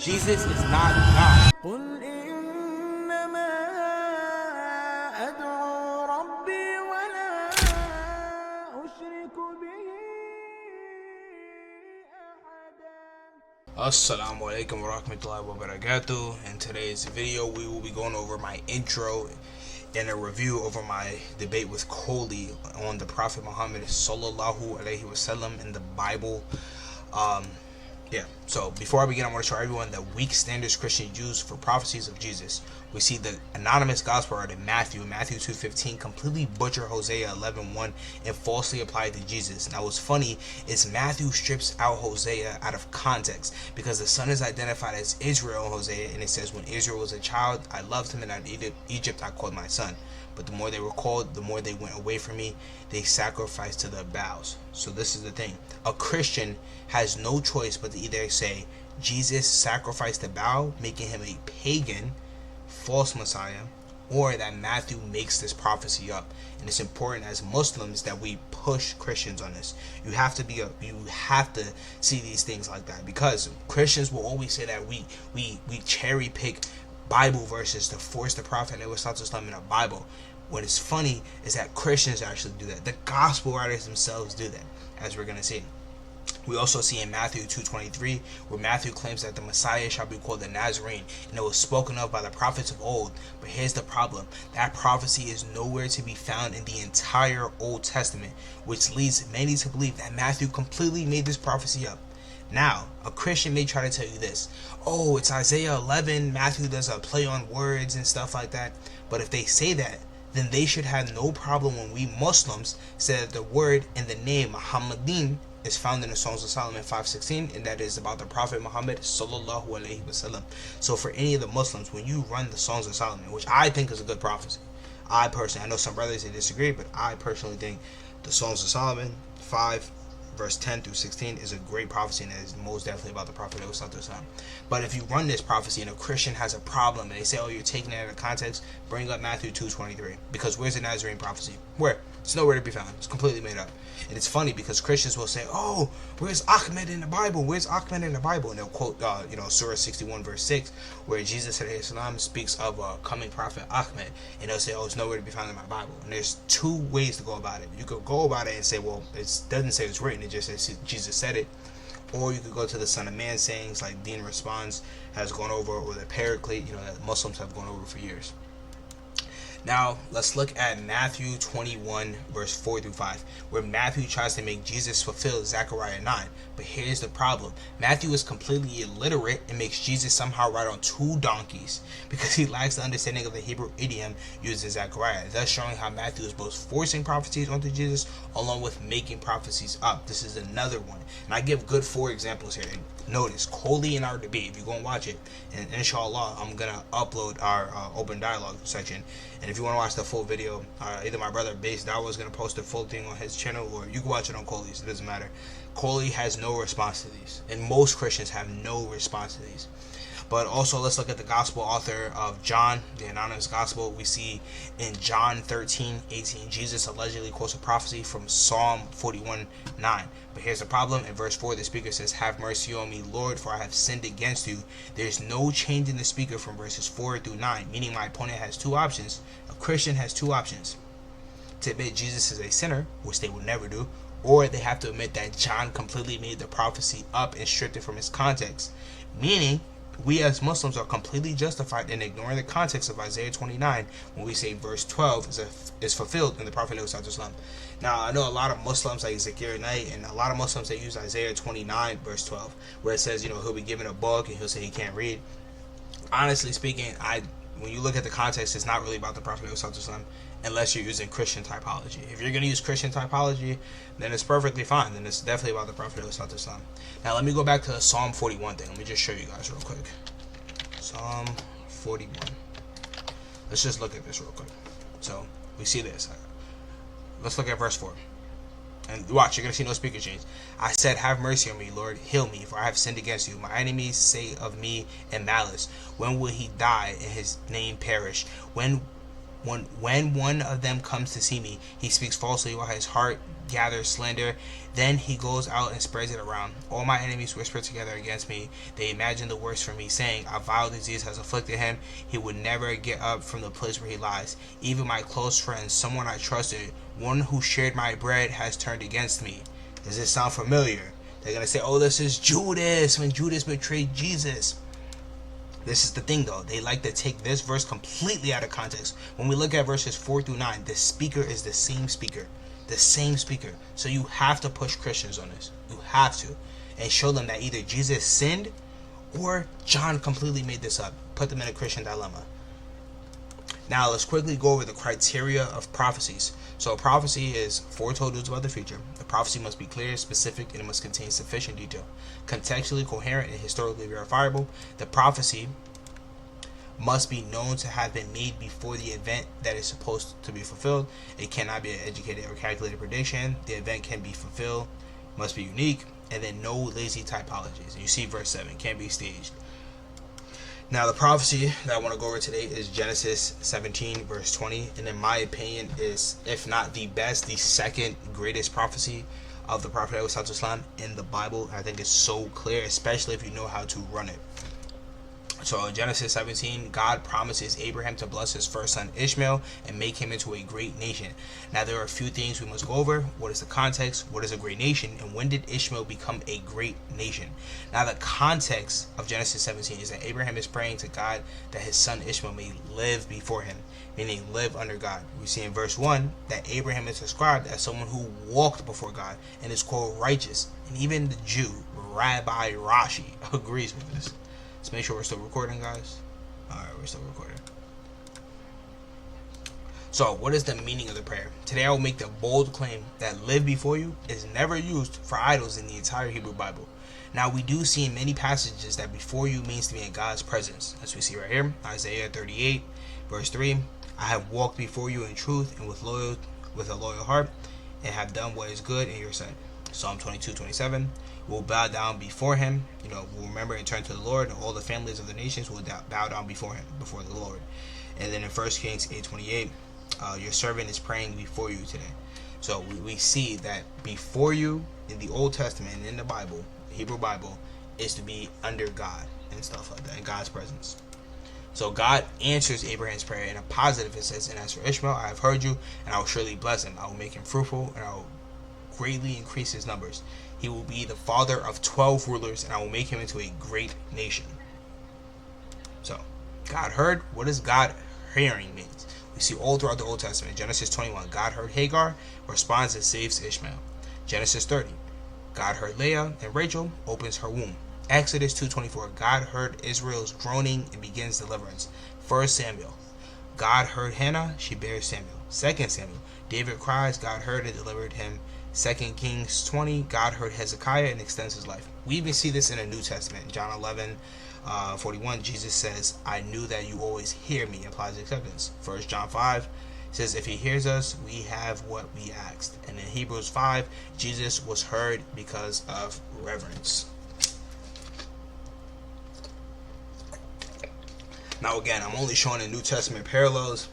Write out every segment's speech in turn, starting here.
Jesus is not God. قل إنما أدعو ربي ولا أشرك به أحدا. Assalamu alaikum wa rahmatullahi wa barakatuh. In today's video, we will be going over my intro and a review over my debate with Coley on the Prophet Muhammad sallallahu alaihi wasallam in the Bible. So before I begin, I want to show everyone the weak standards Christians use for prophecies of Jesus. We see the anonymous gospel writer Matthew 2:15 completely butcher Hosea 11:1 and falsely apply it to Jesus. Now what's funny is Matthew strips out Hosea out of context because the son is identified as Israel in Hosea, and it says, when Israel was a child, I loved him, and out of Egypt I called my son. But the more they were called, the more they went away from me. They sacrificed to the Baals. So this is the thing. A Christian has no choice but to either say Jesus sacrificed to Baal, making him a pagan, false Messiah, or that Matthew makes this prophecy up. And it's important as Muslims that we push Christians on this. You have to see these things like that, because Christians will always say that we cherry pick Bible verses to force the Prophet in the Bible. What is funny is that Christians actually do that. The gospel writers themselves do that, as we're going to see. We also see in Matthew 2:23 where Matthew claims that the Messiah shall be called the Nazarene, and it was spoken of by the prophets of old. But here's the problem. That prophecy is nowhere to be found in the entire Old Testament, which leads many to believe that Matthew completely made this prophecy up. Now, a Christian may try to tell you this: oh, it's Isaiah 11, Matthew does a play on words and stuff like that. But if they say that, then they should have no problem when we Muslims say that the word and the name Muhammadin is found in the Songs of Solomon 5:16, and that is about the Prophet Muhammad sallallahu alaihi wasallam. So for any of the Muslims, when you run the Songs of Solomon, which I think is a good prophecy, I know some brothers that disagree, but I personally think the Songs of Solomon 5 verse 10 through 16 is a great prophecy, and it is most definitely about the Prophet. But if you run this prophecy and a Christian has a problem and they say, oh, you're taking it out of context, bring up Matthew 2:23, because where's the Nazarene prophecy? Where? It's nowhere to be found. It's completely made up. And it's funny because Christians will say, oh, where's Ahmed in the Bible? Where's Ahmed in the Bible? And they'll quote Surah 61 verse 6, where Jesus ﷺ speaks of a coming prophet Ahmed, and they'll say, oh, it's nowhere to be found in my Bible. And there's two ways to go about it. You could go about it and say, well, it doesn't say it's written, it just says Jesus said it. Or you could go to the Son of Man sayings, like Dean Responds has gone over, or the Paraclete, that Muslims have gone over for years. Now, let's look at Matthew 21, verse 4 through 5, where Matthew tries to make Jesus fulfill Zechariah 9. But here's the problem. Matthew is completely illiterate and makes Jesus somehow ride on two donkeys because he lacks the understanding of the Hebrew idiom used in Zechariah, thus showing how Matthew is both forcing prophecies onto Jesus along with making prophecies up. This is another one. And I give good 4 examples here. Notice, Coley in our debate, if you go and watch it, and inshallah, I'm going to upload our open dialogue section. And if you want to watch the full video, either my brother Base Dawa is going to post the full thing on his channel, or you can watch it on Coley's. It doesn't matter. Coley has no response to these, and most Christians have no response to these. But also, let's look at the gospel author of John, the anonymous gospel. We see in John 13:18, Jesus allegedly quotes a prophecy from Psalm 41:9. But here's the problem. In verse 4, the speaker says, have mercy on me, Lord, for I have sinned against you. There's no change in the speaker from verses 4 through 9, meaning my opponent has two options. A Christian has two options: to admit Jesus is a sinner, which they would never do, or they have to admit that John completely made the prophecy up and stripped it from its context, meaning we as Muslims are completely justified in ignoring the context of Isaiah 29 when we say verse 12 is fulfilled in the Prophet ﷺ. Now, I know a lot of Muslims like Zakir Knight and a lot of Muslims that use Isaiah 29 verse 12 where it says, he'll be given a book and he'll say he can't read. Honestly speaking, when you look at the context, it's not really about the Prophet ﷺ unless you're using Christian typology. If you're going to use Christian typology, then it's perfectly fine. Then it's definitely about the Prophet ﷺ. Now, let me go back to the Psalm 41 thing. Let me just show you guys real quick. Psalm 41. Let's just look at this real quick. So, we see this. Let's look at verse 4. And watch, you're going to see no speaker change. I said, have mercy on me, Lord, heal me, for I have sinned against you. My enemies say of me in malice, when will he die and his name perish? When When one of them comes to see me, he speaks falsely while his heart gathers slander. Then he goes out and spreads it around. All my enemies whisper together against me. They imagine the worst for me, saying, a vile disease has afflicted him. He would never get up from the place where he lies. Even my close friend, someone I trusted, one who shared my bread, has turned against me. Does this sound familiar? They're going to say, oh, this is Judas, when Judas betrayed Jesus. This is the thing though, they like to take this verse completely out of context. When we look at verses 4 through 9, the speaker is the same speaker. The same speaker. So you have to push Christians on this. You have to. And show them that either Jesus sinned or John completely made this up. Put them in a Christian dilemma. Now let's quickly go over the criteria of prophecies. So a prophecy is foretold news about the future. The prophecy must be clear, specific, and it must contain sufficient detail. Contextually coherent and historically verifiable. The prophecy must be known to have been made before the event that is supposed to be fulfilled. It cannot be an educated or calculated prediction. The event can be fulfilled, must be unique, and then no lazy typologies. And you see verse 7, can't be staged. Now the prophecy that I want to go over today is Genesis 17 verse 20, and in my opinion is, if not the best, the second greatest prophecy of the Prophet Islam in the Bible. I think it's so clear, especially if you know how to run it. So in Genesis 17, God promises Abraham to bless his first son Ishmael and make him into a great nation. Now there are a few things we must go over. What is the context? What is a great nation? And when did Ishmael become a great nation? Now the context of Genesis 17 is that Abraham is praying to God that his son Ishmael may live before him, meaning live under God. We see in verse 1 that Abraham is described as someone who walked before God and is called righteous. And even the Jew, Rabbi Rashi, agrees with this. Let's make sure we're still recording, guys. Alright, we're still recording. So, what is the meaning of the prayer? Today I will make the bold claim that live before you is never used for idols in the entire Hebrew Bible. Now, we do see in many passages that before you means to be in God's presence. As we see right here, Isaiah 38, verse 3. I have walked before you in truth and with a loyal heart, and have done what is good in your sight. Psalm 22:27. Will bow down before him. We'll remember and turn to the Lord, and all the families of the nations will bow down before him, before the Lord. And then in 1 Kings 8:28, your servant is praying before you today. So we see that before you in the Old Testament and in the Bible, the Hebrew Bible, is to be under God and stuff like that, in God's presence. So God answers Abraham's prayer in a positive. It says, and as for Ishmael, I have heard you, and I will surely bless him. I will make him fruitful, and I will greatly increase his numbers. He will be the father of 12 rulers, and I will make him into a great nation. So, God heard. What does God hearing mean? We see all throughout the Old Testament. Genesis 21, God heard Hagar, responds and saves Ishmael. Genesis 30, God heard Leah, and Rachel opens her womb. Exodus 2:24, God heard Israel's groaning and begins deliverance. 1 Samuel, God heard Hannah, she bears Samuel. 2 Samuel, David cries, God heard and delivered him. 2 Kings 20, God heard Hezekiah and extends his life. We even see this in the New Testament. John 11:41, Jesus says, I knew that you always hear me, implies acceptance. 1 John 5 says, if he hears us, we have what we asked. And in Hebrews 5, Jesus was heard because of reverence. Now again, I'm only showing the New Testament parallels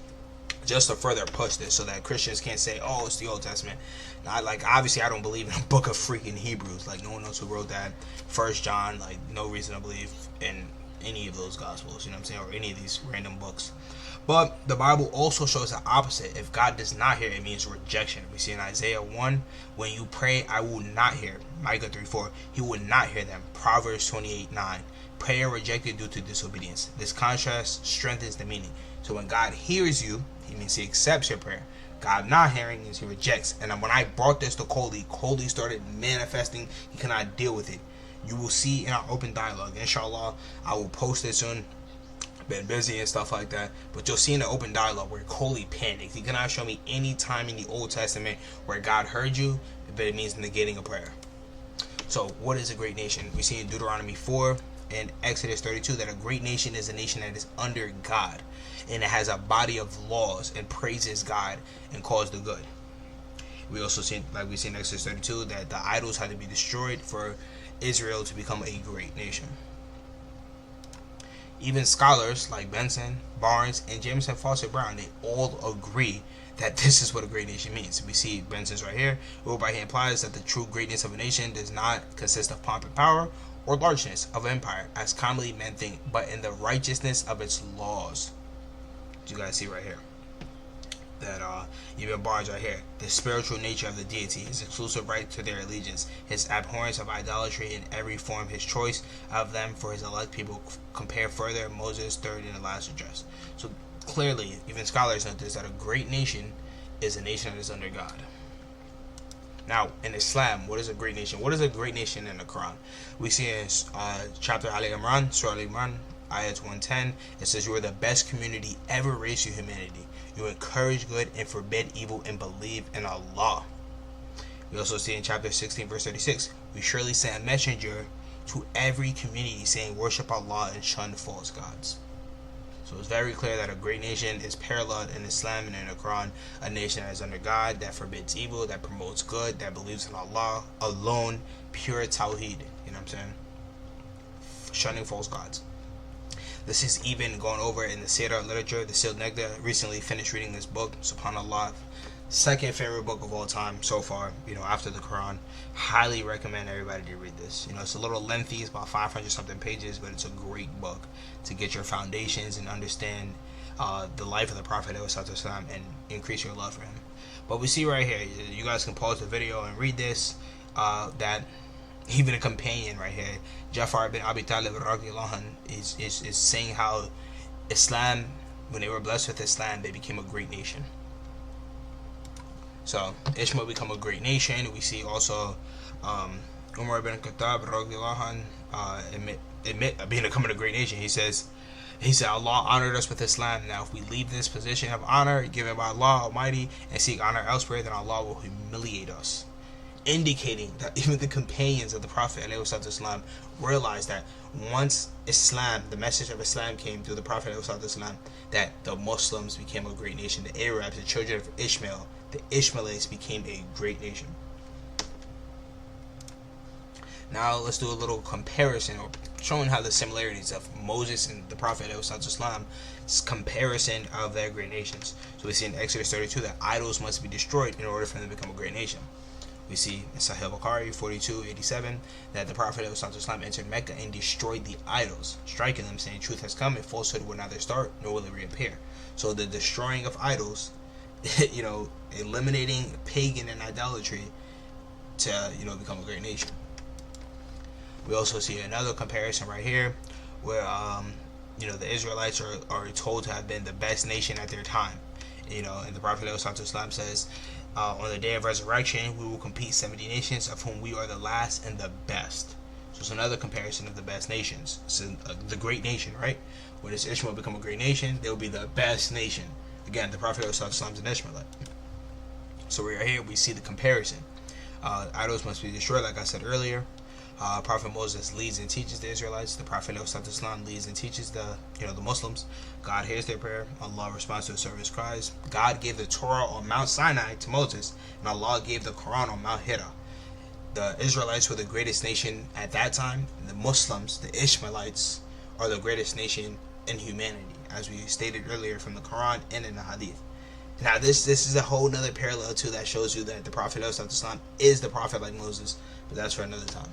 just to further push this so that Christians can't say, oh, it's the Old Testament. Now, obviously I don't believe in a book of freaking Hebrews. No one knows who wrote that. 1 John, no reason to believe in any of those gospels, you know what I'm saying, or any of these random books. But the Bible also shows the opposite. If God does not hear, it means rejection. We see in Isaiah 1, when you pray, I will not hear. Micah 3:4, he will not hear them. Proverbs 28:9, prayer rejected due to disobedience. This contrast strengthens the meaning. So when God hears you, he means he accepts your prayer. God not hearing means he rejects. And when I brought this to Coley started manifesting. He cannot deal with it. You will see in our open dialogue. Inshallah, I will post it soon. Been busy and stuff like that. But you'll see in the open dialogue where Coley panicked. He cannot show me any time in the Old Testament where God heard you, but it means negating a prayer. So what is a great nation? We see in Deuteronomy 4 and Exodus 32 that a great nation is a nation that is under God, and it has a body of laws and praises God and calls the good. We also see, like we see in Exodus 32, that the idols had to be destroyed for Israel to become a great nation. Even scholars like Benson, Barnes, and Jameson Fawcett Brown, they all agree that this is what a great nation means. We see Benson's right here, whereby he implies that the true greatness of a nation does not consist of pomp and power or largeness of empire, as commonly men think, but in the righteousness of its laws. You guys see right here that even Barnes right here, the spiritual nature of the deity, his exclusive right to their allegiance, his abhorrence of idolatry in every form, his choice of them for his elect people, compare further Moses' third and last address. So clearly, even scholars notice that a great nation is a nation that is under God. Now, in Islam, what is a great nation? What is a great nation in the Quran? We see in chapter Al Imran, Surah Al Imran, ayat 110, it says, "You are the best community ever raised to humanity. You encourage good and forbid evil and believe in Allah." We also see in chapter 16, verse 36, "We surely sent a messenger to every community saying, worship Allah and shun false gods." So it's very clear that a great nation is paralleled in Islam and in the Quran, a nation that is under God, that forbids evil, that promotes good, that believes in Allah alone, pure Tawheed, you know what I'm saying? Shunning false gods. This is even going over in the Seerah literature. The Sealed Nectar recently finished reading this book, SubhanAllah. Second favorite book of all time so far, after the Quran. Highly recommend everybody to read this. It's a little lengthy, it's about 500 something pages, but it's a great book to get your foundations and understand the life of the Prophet ﷺ and increase your love for him. But we see right here, you guys can pause the video and read this, that even a companion right here, Ja'far bin Abi Talib is saying how Islam, when they were blessed with Islam, they became a great nation. So Ishmael become a great nation. We see also Umar ibn Khattab admit becoming a great nation. He said, Allah honored us with Islam. Now if we leave this position of honor given by Allah Almighty and seek honor elsewhere, then Allah will humiliate us. Indicating that even the companions of the Prophet ﷺ realized that once Islam, the message of Islam came through the Prophet ﷺ, that the Muslims became a great nation. The Arabs, the children of Ishmael, the Ishmaelites became a great nation. Now let's do a little comparison, or showing how the similarities of Moses and the Prophet ﷺ, comparison of their great nations. So we see in Exodus 32 that idols must be destroyed in order for them to become a great nation. We see in Sahih Bukhari 42:87 that the Prophet ﷺ entered Mecca and destroyed the idols, striking them, saying, "Truth has come and falsehood will neither start nor will it reappear." So the destroying of idols, eliminating pagan and idolatry to become a great nation. We also see another comparison right here where the Israelites are told to have been the best nation at their time. And the Prophet ﷺ says, on the day of resurrection, we will compete 70 nations, of whom we are the last and the best. So it's another comparison of the best nations. So the great nation, right? When this Ishmael become a great nation, they will be the best nation. Again, the Prophet ﷺ is an Ishmaelite. So right here, we see the comparison. Idols must be destroyed, like I said earlier. Prophet Moses leads and teaches the Israelites. The Prophet ﷺ leads and teaches the Muslims. God hears their prayer. Allah responds to the servant's cries. God gave the Torah on Mount Sinai to Moses, and Allah gave the Quran on Mount Hira. The Israelites were the greatest nation at that time. The Muslims, the Ishmaelites, are the greatest nation in humanity, as we stated earlier from the Quran and in the Hadith. Now this is a whole nother parallel too that shows you that the Prophet ﷺ is the prophet like Moses, but that's for another time.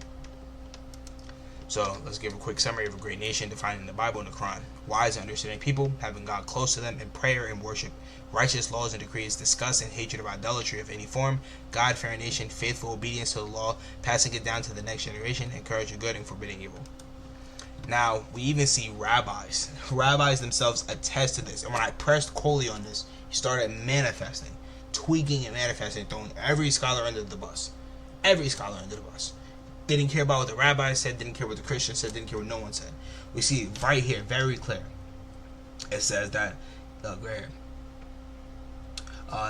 So let's give a quick summary of a great nation defined in the Bible and the Quran. Wise and understanding people, having God close to them in prayer and worship. Righteous laws and decrees, disgust and hatred of idolatry of any form. God-fearing nation, faithful obedience to the law, passing it down to the next generation, encouraging good and forbidding evil. Now, we even see rabbis. Rabbis themselves attest to this. And when I pressed Coley on this, he started manifesting, tweaking and manifesting, throwing every scholar under the bus. Every scholar under the bus. Didn't care about what the rabbis said, didn't care what the Christians said, didn't care what no one said. We see right here, very clear. It says that, right here.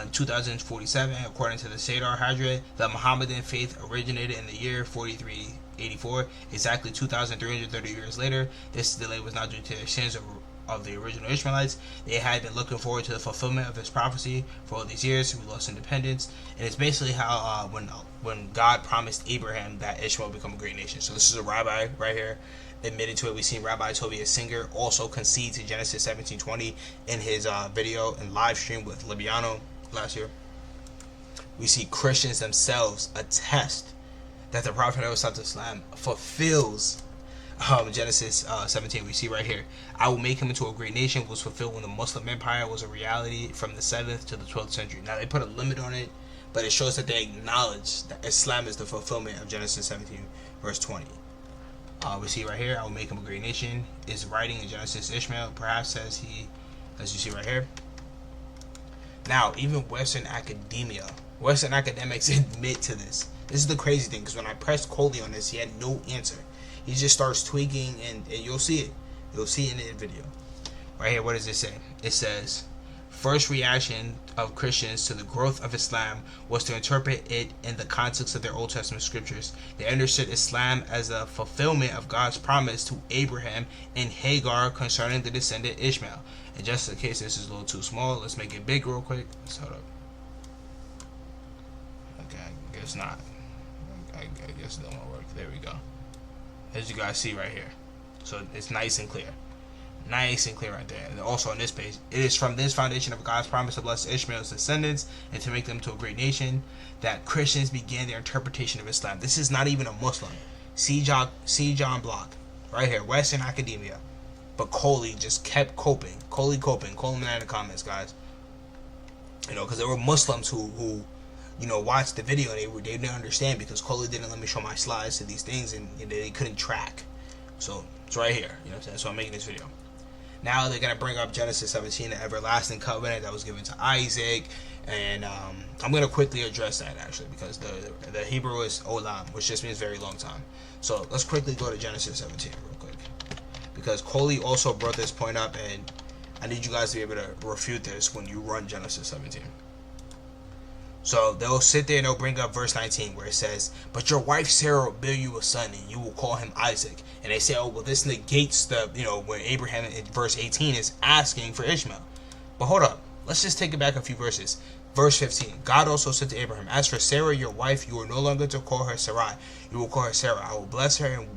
In 2047, according to the Sadr Hadra, the Muhammadan faith originated in the year 4384, exactly 2,330 years later. This delay was not due to the sins of the original Ishmaelites. They had been looking forward to the fulfillment of this prophecy for all these years. We lost independence, and it's basically how when God promised Abraham that Ishmael would become a great nation. So this is a rabbi right here admitted to it. We see Rabbi Tobias Singer also concede to Genesis 17:20 in his video and live stream with Libiano last year. We see Christians themselves attest that the Prophet Islam fulfills Genesis 17. We see right here, I will make him into a great nation, was fulfilled when the Muslim Empire was a reality from the 7th to the 12th century. Now they put a limit on it, but it shows that they acknowledge that Islam is the fulfillment of Genesis 17 verse 20. We see right here, I will make him a great nation, is writing in Genesis. Ishmael perhaps says he, as you see right here. Now, even Western academics admit to this. This is the crazy thing, because when I pressed Coley on this, he had no answer. He just starts tweaking, and you'll see it. You'll see it in the video. Right here, what does it say? It says, first reaction of Christians to the growth of Islam was to interpret it in the context of their Old Testament scriptures. They understood Islam as a fulfillment of God's promise to Abraham and Hagar concerning the descendant Ishmael. And just in case this is a little too small, let's make it big real quick. Let's hold up. Okay, I guess not. I guess it don't work. There we go. As you guys see right here. So it's nice and clear. Nice and clear right there. And also on this page, it is from this foundation of God's promise to bless Ishmael's descendants and to make them to a great nation that Christians began their interpretation of Islam. This is not even a Muslim. C. John Block. Right here. Western academia. But Coley just kept coping. Coley coping. Call him that in the comments, guys. You know, because there were Muslims who you know, watched the video and they didn't understand because Coley didn't let me show my slides to these things and they couldn't track. So it's right here. You know what I'm saying? So I'm making this video. Now they're going to bring up Genesis 17, the everlasting covenant that was given to Isaac. And I'm going to quickly address that, actually, because the Hebrew is olam, which just means very long time. So let's quickly go to Genesis 17 real quick. Because Coley also brought this point up, and I need you guys to be able to refute this when you run Genesis 17. So they'll sit there and they'll bring up verse 19 where it says, but your wife Sarah will bear you a son and you will call him Isaac. And they say, oh, well, this negates the, you know, where Abraham in verse 18 is asking for Ishmael. But hold up. Let's just take it back a few verses. Verse 15, God also said to Abraham, as for Sarah, your wife, you are no longer to call her Sarai. You will call her Sarah. I will bless her and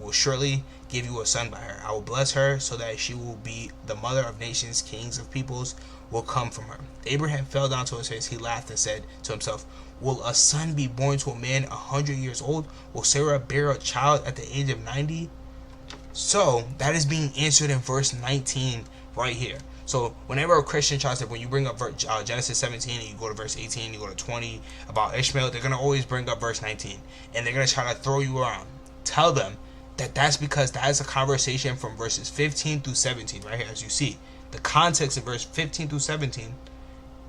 will surely give you a son by her. I will bless her so that she will be the mother of nations, kings of peoples will come from her. Abraham fell down to his face. He laughed and said to himself, will a son be born to a man 100 years old? Will Sarah bear a child at the age of 90? So that is being answered in verse 19 right here. So whenever a Christian tries to, when you bring up Genesis 17 and you go to verse 18, you go to 20 about Ishmael, they're going to always bring up verse 19. And they're going to try to throw you around. Tell them that that's because that is a conversation from verses 15 through 17 right here, as you see. The context of verse 15 through 17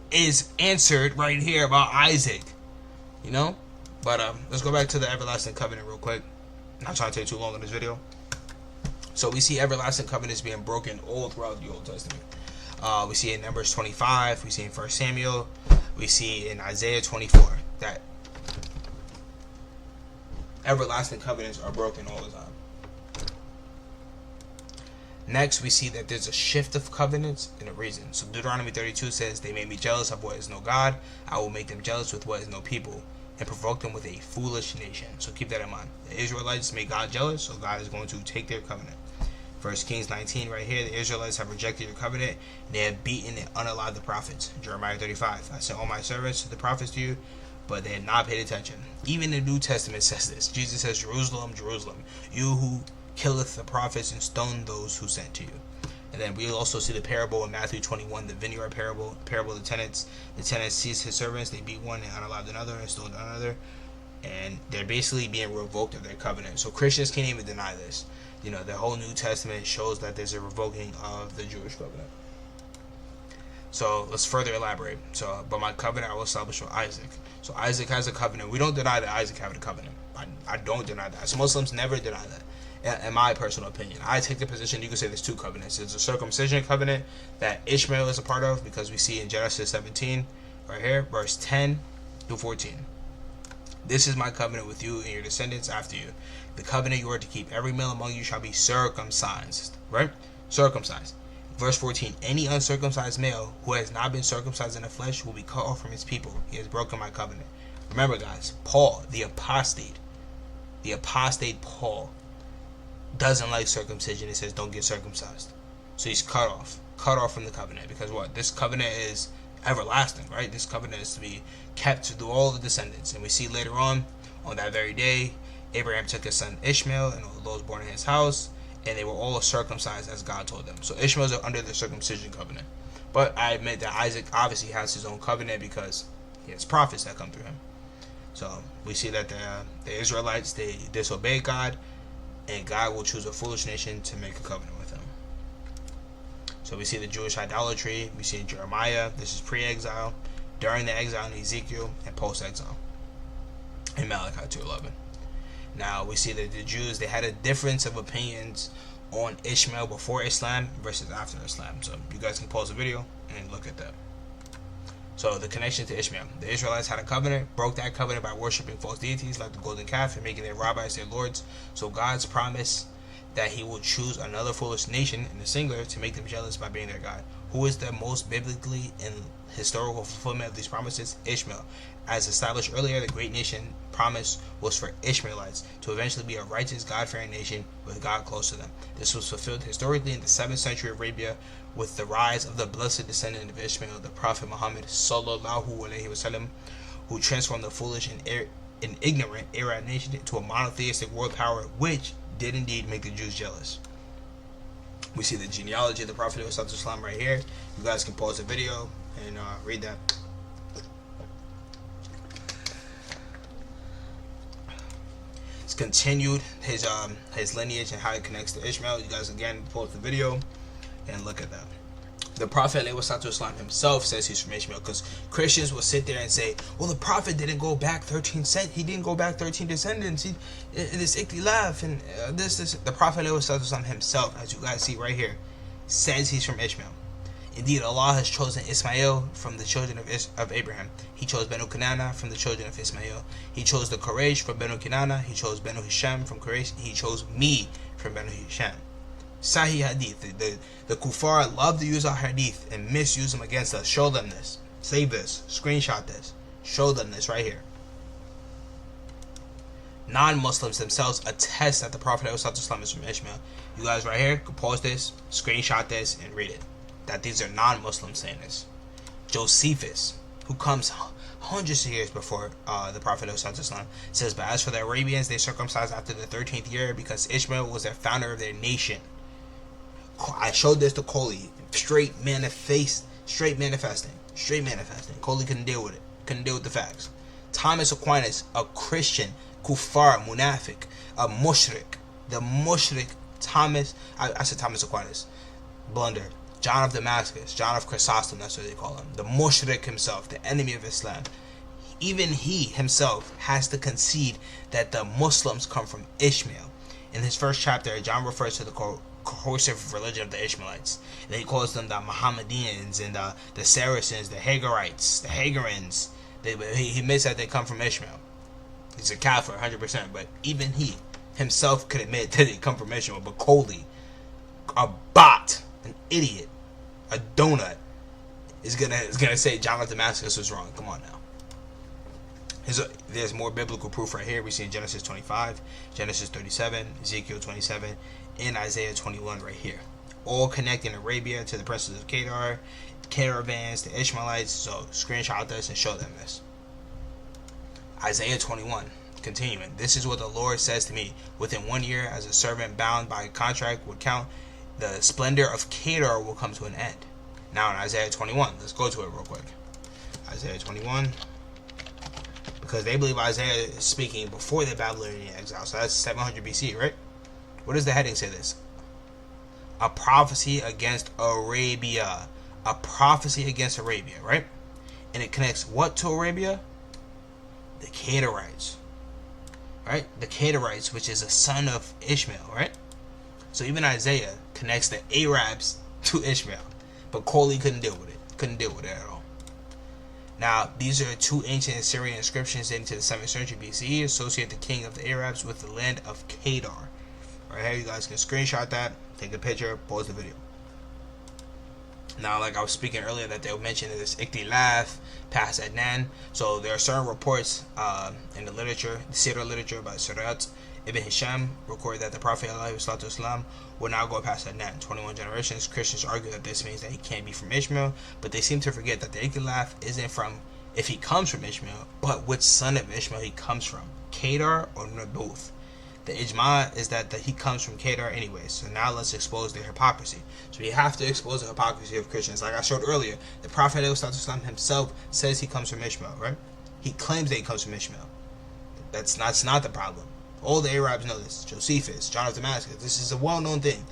is answered right here about Isaac, you know. But let's go back to the everlasting covenant real quick. I'm not trying to take too long in this video. So we see everlasting covenants being broken all throughout the Old Testament. We see in Numbers 25, we see in 1 Samuel, we see in Isaiah 24 that everlasting covenants are broken all the time. Next, we see that there's a shift of covenants and a reason. So Deuteronomy 32 says, they made me jealous of what is no God. I will make them jealous with what is no people and provoke them with a foolish nation. So keep that in mind. The Israelites made God jealous, so God is going to take their covenant. 1 Kings 19 right here, the Israelites have rejected your covenant, and they have beaten and unalive the prophets. Jeremiah 35, I sent all my servants to the prophets to you, but they had not paid attention. Even the New Testament says this. Jesus says, Jerusalem, Jerusalem, you who killeth the prophets and stone those who sent to you. And then we also see the parable in Matthew 21, the vineyard parable of the tenants. The tenant seized his servants, they beat one and unalived another and stoned another. And they're basically being revoked of their covenant. So Christians can't even deny this. You know, the whole New Testament shows that there's a revoking of the Jewish covenant. So let's further elaborate. So, but my covenant I will establish with Isaac. So Isaac has a covenant. We don't deny that Isaac has a covenant. I don't deny that. So Muslims never deny that. In my personal opinion, I take the position you can say there's two covenants. There's a circumcision covenant that Ishmael is a part of, because we see in Genesis 17 right here, verse 10 through 14. This is my covenant with you and your descendants after you. The covenant you are to keep. Every male among you shall be circumcised. Right? Circumcised. Verse 14. Any uncircumcised male who has not been circumcised in the flesh will be cut off from his people. He has broken my covenant. Remember, guys, Paul, the apostate Paul, doesn't like circumcision. It says don't get circumcised. So he's cut off from the covenant, because what? This covenant is everlasting, right? This covenant is to be kept through all the descendants. And we see later on that very day, Abraham took his son Ishmael and all those born in his house, and they were all circumcised as God told them. So Ishmael's under the circumcision covenant. But I admit that Isaac obviously has his own covenant because he has prophets that come through him. So we see that the Israelites, they disobey God, and God will choose a foolish nation to make a covenant with them. So we see the Jewish idolatry. We see in Jeremiah. This is pre-exile, during the exile in Ezekiel, and post-exile in Malachi 2:11. Now we see that the Jews, they had a difference of opinions on Ishmael before Islam versus after Islam. So you guys can pause the video and look at that. So the connection to Ishmael. The Israelites had a covenant, broke that covenant by worshiping false deities like the golden calf and making their rabbis their lords. So God's promise that he will choose another foolish nation, in the singular, to make them jealous by being their God. Who is the most biblically and historical fulfillment of these promises? Ishmael. As established earlier, the great nation promise was for Ishmaelites to eventually be a righteous, God-fearing nation with God close to them. This was fulfilled historically in the 7th century Arabia with the rise of the blessed descendant of Ishmael, the Prophet Muhammad sallallahu alaihi wasallam, who transformed the foolish and ignorant Arab nation into a monotheistic world power, which did indeed make the Jews jealous. We see the genealogy of the Prophet Islam right here. You guys can pause the video and read that. It's continued his lineage and how it connects to Ishmael. You guys again pause the video and look at that. The Prophet Islam himself says he's from Ishmael, because Christians will sit there and say, well, the Prophet didn't go back 13 descendants. This ikhtilaf and this. The Prophet Islam himself, as you guys see right here, says he's from Ishmael. Indeed, Allah has chosen Ismail from the children of Abraham. He chose Banu Kinana from the children of Ismail. He chose the Quraysh from Banu Kinana. He chose Banu Hisham from Quraysh. He chose me from Banu Hisham. Sahih Hadith. The kuffar love to use our hadith and misuse them against us. Show them this. Save this. Screenshot this. Show them this right here. Non-Muslims themselves attest that the Prophet ﷺ is from Ishmael. You guys right here can pause this, screenshot this, and read it. That these are non-Muslims saying this. Josephus, who comes hundreds of years before the Prophet ﷺ, says, but as for the Arabians, they circumcised after the 13th year because Ishmael was their founder of their nation. I showed this to Coley. Straight manifesting. Coley couldn't deal with it. Couldn't deal with the facts. Thomas Aquinas, a Christian, kuffar, munafiq, a mushrik. The mushrik Thomas, I said Thomas Aquinas. Blunder. John of Damascus, John of Chrysostom, that's what they call him. The mushrik himself, the enemy of Islam. Even he himself has to concede that the Muslims come from Ishmael. In his first chapter, John refers to the coercive religion of the Ishmaelites. And he calls them the Mohammedans and the Saracens, the Hagarites, the Hagarins. He admits that they come from Ishmael. He's a kafir, 100%. But even he himself could admit that they come from Ishmael. But Coley, a bot, an idiot, a donut, is gonna say John of Damascus was wrong. Come on now. There's more biblical proof right here. We see in Genesis 25, Genesis 37, Ezekiel 27, and Isaiah 21 right here. All connecting Arabia to the princes of Kedar, caravans, the Ishmaelites. So screenshot this and show them this. Isaiah 21, continuing. This is what the Lord says to me. Within 1 year, as a servant bound by a contract would count, the splendor of Kedar will come to an end. Now in Isaiah 21, let's go to it real quick. Isaiah 21, because they believe Isaiah is speaking before the Babylonian exile, so that's 700 BC, right? What does the heading say this? A prophecy against Arabia. A prophecy against Arabia, right? And it connects what to Arabia? The Kedarites, right? The Kedarites, which is a son of Ishmael, right? So even Isaiah connects the Arabs to Ishmael. But Coley couldn't deal with it. Couldn't deal with it at all. Now, these are two ancient Assyrian inscriptions dating to the 7th century BCE. Associate the king of the Arabs with the land of Kedar. Right here, you guys can screenshot that, take a picture, pause the video. Now, like I was speaking earlier, that they mentioned this ikhtilaf past Adnan. So there are certain reports in the literature, the Sidra literature by Surat, Ibn Hisham recorded that the Prophet ﷺ will not go past Adnan, 21 generations. Christians argue that this means that he can't be from Ishmael, but they seem to forget that the Ikhtilaf isn't from if he comes from Ishmael, but which son of Ishmael he comes from, Kedar or Naboth. The ijma is that he comes from Kedar anyway. So now let's expose their hypocrisy. So we have to expose the hypocrisy of Christians. Like I showed earlier, the Prophet ﷺ himself says he comes from Ishmael, right? He claims that he comes from Ishmael. That's not the problem. All the Arabs know this. Josephus, John of Damascus. This is a well-known thing.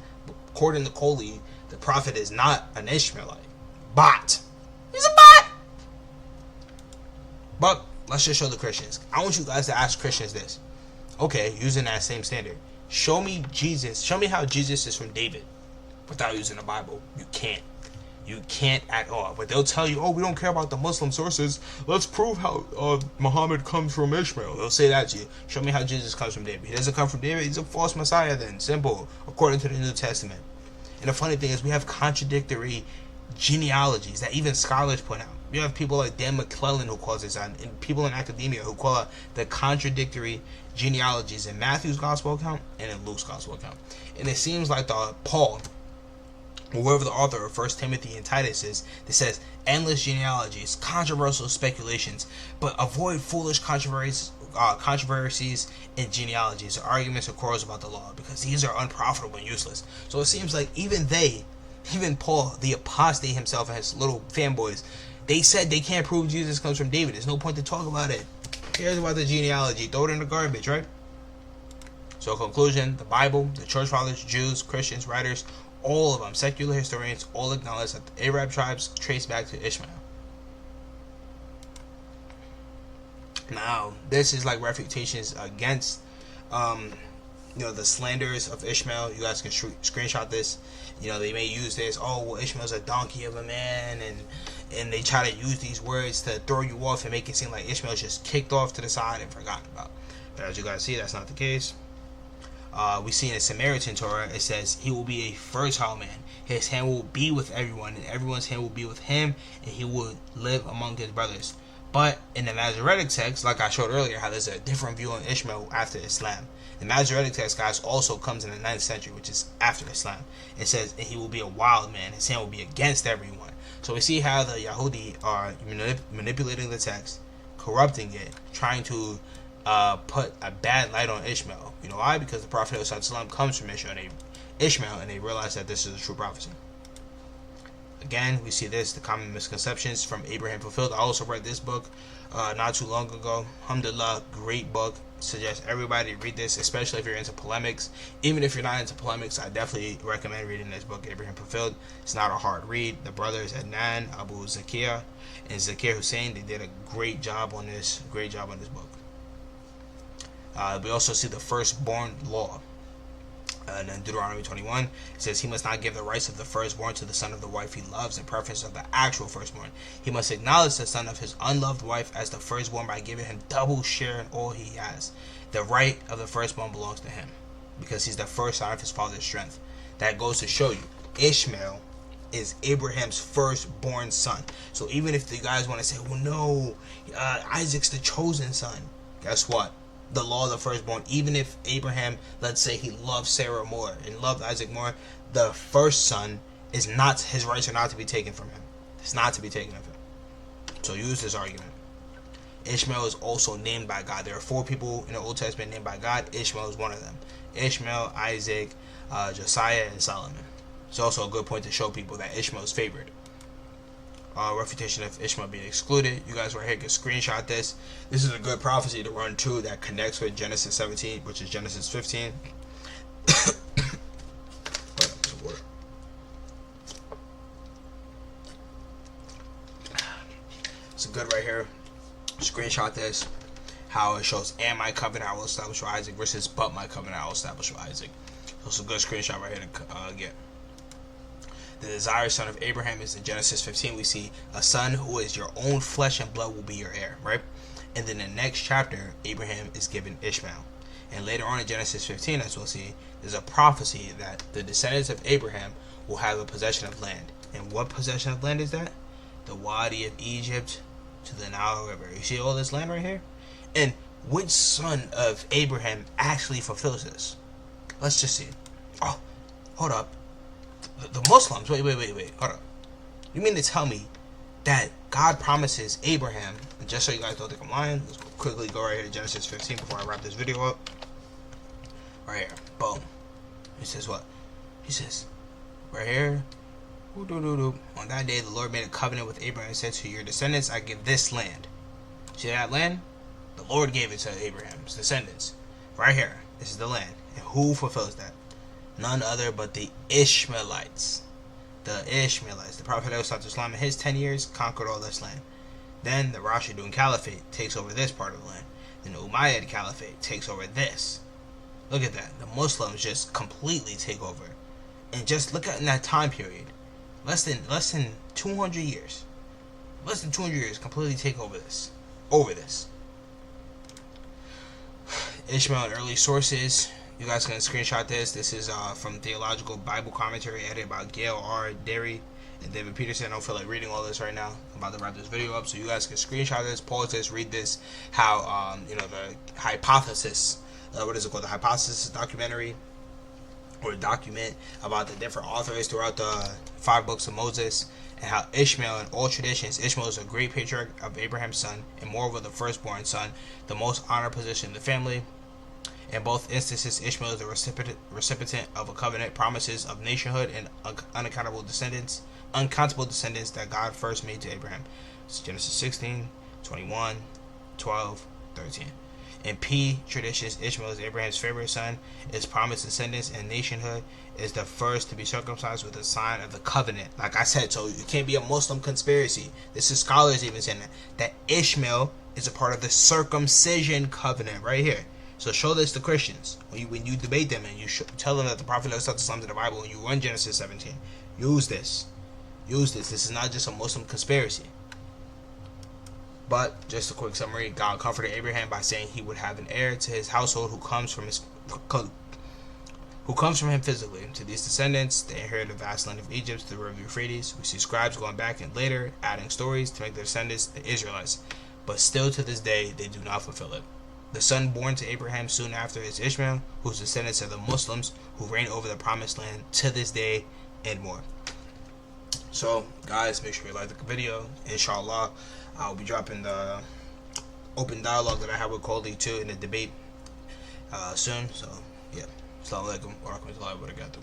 According to Coley, the Prophet is not an Ishmaelite. Bot. He's a bot. But let's just show the Christians. I want you guys to ask Christians this. Okay, using that same standard. Show me Jesus. Show me how Jesus is from David without using the Bible. You can't. You can't at all. But they'll tell you, oh, we don't care about the Muslim sources. Let's prove how Muhammad comes from Ishmael. They'll say that to you. Show me how Jesus comes from David. He doesn't come from David. He's a false Messiah then. Simple. According to the New Testament. And the funny thing is we have contradictory genealogies that even scholars point out. You have people like Dan McClellan who calls this out, and people in academia who call out the contradictory genealogies in Matthew's gospel account and in Luke's gospel account. And it seems like Paul, or whoever the author of 1 Timothy and Titus is, that says endless genealogies, controversial speculations, but avoid foolish controversies in genealogies, or arguments or quarrels about the law, because these are unprofitable and useless. So it seems like even Paul, the apostate himself and his little fanboys, they said they can't prove Jesus comes from David. There's no point to talk about it. Who cares about the genealogy? Throw it in the garbage, right? So conclusion, the Bible, the church fathers, Jews, Christians, writers, all of them, secular historians, all acknowledge that the Arab tribes trace back to Ishmael. Now, this is like refutations against the slanders of Ishmael. You guys can screenshot this. They may use this, oh, well, Ishmael's a donkey of a man, and they try to use these words to throw you off and make it seem like Ishmael's just kicked off to the side and forgotten about. But as you guys see, that's not the case. We see in the Samaritan Torah, it says, he will be a fertile man. His hand will be with everyone, and everyone's hand will be with him, and he will live among his brothers. But in the Masoretic text, like I showed earlier, how there's a different view on Ishmael after Islam. The Masoretic text, guys, also comes in the 9th century, which is after Islam. It says, and he will be a wild man. His hand will be against everyone. So we see how the Yahudi are manipulating the text, corrupting it, trying to put a bad light on Ishmael. You know why? Because the Prophet ﷺ comes from Ishmael, and they realize that this is a true prophecy. Again, we see this, the common misconceptions from Abraham fulfilled. I also read this book not too long ago. Alhamdulillah, great book. Suggest everybody read this, especially if you're into polemics. Even if you're not into polemics, I definitely recommend reading this book, Abraham Fulfilled. It's not a hard read. The brothers Adnan, Abu Zakir, and Zakir Hussein, they did a great job on this. Book. We also see the firstborn law. And in Deuteronomy 21, it says he must not give the rights of the firstborn to the son of the wife he loves in preference of the actual firstborn. He must acknowledge the son of his unloved wife as the firstborn by giving him double share in all he has. The right of the firstborn belongs to him because he's the first son of his father's strength. That goes to show you, Ishmael is Abraham's firstborn son. So even if the guys want to say, well, no, Isaac's the chosen son, guess what? The law of the firstborn, even if Abraham, let's say he loved Sarah more and loved Isaac more, the first son is not, his rights are not to be taken from him. It's not to be taken of him. So use this argument. Ishmael is also named by God. There are 4 people in the Old Testament named by God. Ishmael is one of them. Ishmael, Isaac, Josiah, and Solomon. It's also a good point to show people that Ishmael is favored. Refutation of Ishmael being excluded. You guys right here can screenshot this. This is a good prophecy to run too that connects with Genesis 17, which is Genesis 15. It's good right here. Screenshot this. How it shows, and my covenant I will establish with Isaac versus but my covenant I will establish with Isaac. So it's a good screenshot right here to get. The desired son of Abraham is in Genesis 15. We see a son who is your own flesh and blood will be your heir, right? And then the next chapter, Abraham is given Ishmael. And later on in Genesis 15, as we'll see, there's a prophecy that the descendants of Abraham will have a possession of land. And what possession of land is that? The Wadi of Egypt to the Nile River. You see all this land right here? And which son of Abraham actually fulfills this? Let's just see. Oh, hold up. The Muslims. Wait. Hold up. You mean to tell me that God promises Abraham, and just so you guys don't think I'm lying, let's quickly go right here to Genesis 15 before I wrap this video up. Right here. Boom. He says what? He says, right here. On that day, the Lord made a covenant with Abraham and said, to your descendants, I give this land. See that land? The Lord gave it to Abraham's descendants. Right here. This is the land. And who fulfills that? None other but the Ishmaelites. The Ishmaelites. The Prophet Islam in his 10 years conquered all this land. Then the Rashidun Caliphate takes over this part of the land. Then the Umayyad Caliphate takes over this. Look at that. The Muslims just completely take over. And just look at in that time period. Less than 200 years. Less than 200 years completely take over this. Ishmael and early sources. You guys can screenshot this. This is from Theological Bible Commentary edited by Gail R. Derry and David Peterson. I don't feel like reading all this right now. I'm about to wrap this video up, so you guys can screenshot this, pause this, read this. How the hypothesis, what is it called? The hypothesis documentary or document about the different authors throughout the 5 books of Moses, and how Ishmael in all traditions, Ishmael is a great patriarch of Abraham's son, and moreover the firstborn son, the most honored position in the family. In both instances, Ishmael is the recipient of a covenant, promises of nationhood, and uncountable descendants that God first made to Abraham. It's Genesis 16, 21, 12, 13. In P traditions, Ishmael is Abraham's favorite son, is promised descendants and nationhood, is the first to be circumcised with a sign of the covenant. Like I said, so it can't be a Muslim conspiracy. This is scholars even saying that Ishmael is a part of the circumcision covenant right here. So show this to Christians when you debate them and you tell them that the Prophet is in the Bible and you run Genesis 17. Use this. This is not just a Muslim conspiracy. But just a quick summary: God comforted Abraham by saying he would have an heir to his household who comes from him physically. To these descendants, they inherit the vast land of Egypt through the river Euphrates. We see scribes going back and later adding stories to make their descendants the Israelites, but still to this day they do not fulfill it. The son born to Abraham soon after is Ishmael, whose descendants are the Muslims who reign over the promised land to this day and more. So guys, make sure you like the video. Inshallah, I'll be dropping the open dialogue that I have with Coley too in the debate soon. So yeah, assalamu alaikum wa rahmatullahi wa barakatuh.